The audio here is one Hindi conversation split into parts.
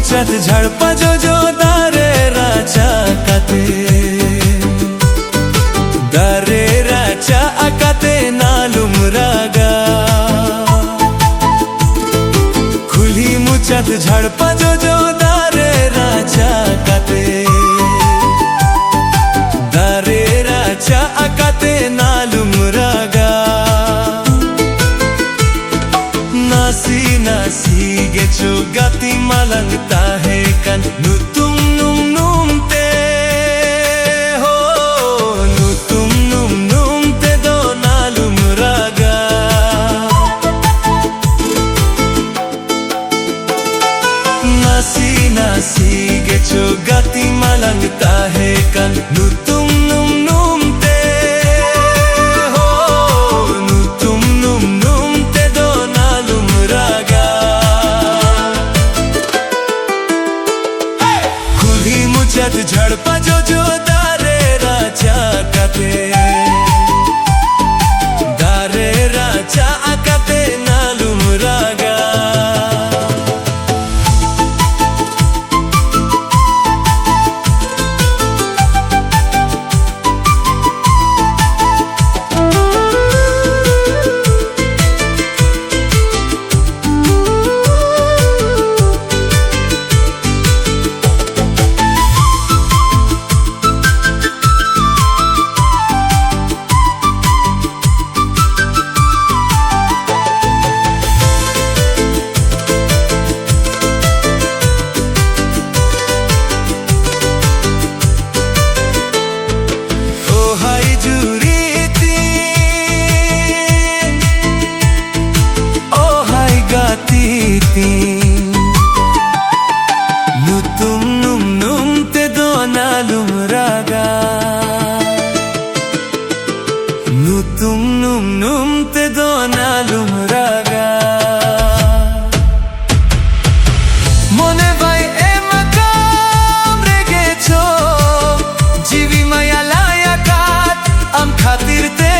मुचत झड़पा जो दारे राचा काते दारे राचा अकाते नालुम रागा खुली मुचत झड़पा जो दारे राचा काते दारे राचा अकाते नालुम रागा नासी नासी गेचो गति मलंगता है कन नुतुम नुम नुम ते हो नुतुम नुम नुम ते दो नालुम रागा नासी नासी गेचो गति मलंगता है कन नुतुम नुम नुम ते हो नुतुम नुम नुम ते दो नालुम रागा खुली मुचत झड़पा जो दारे राचा काते दारे राचा अकाते नालुम रागा नुतुम नुम नुम ते दो नालुम रागा नुतुम नुम नुम ते दो नालुम रागा मोने भाई ए मकाम रेगे छो जीवी माया लाया कात आम खातिर ते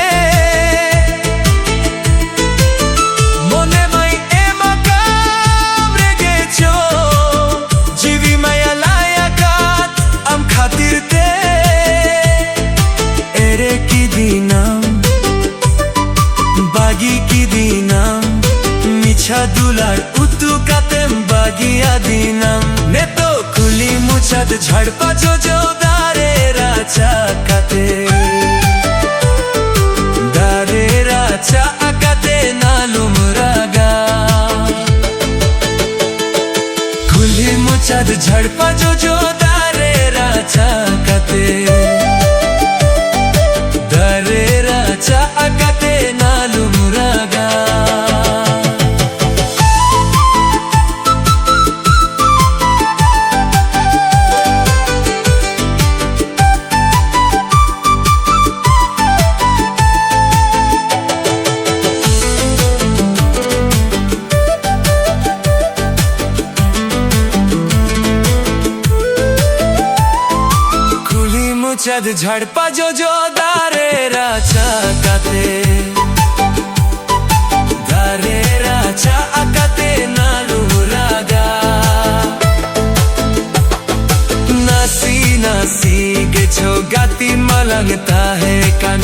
दुलार उतु कातेम बागिया दीनम ने तो खुली मुचत झड़पा जो दारे राचा काते दारे राचा अकाते नालुम रागा खुली मुचत झड़पा जो दारे राचा काते दारे राचा अकाते नालुम रागा मुचत झड़पा जो दारे राचा काते दारे राचा अकाते नालुम रागा नासी नासी गेचो गति मलंगता है कन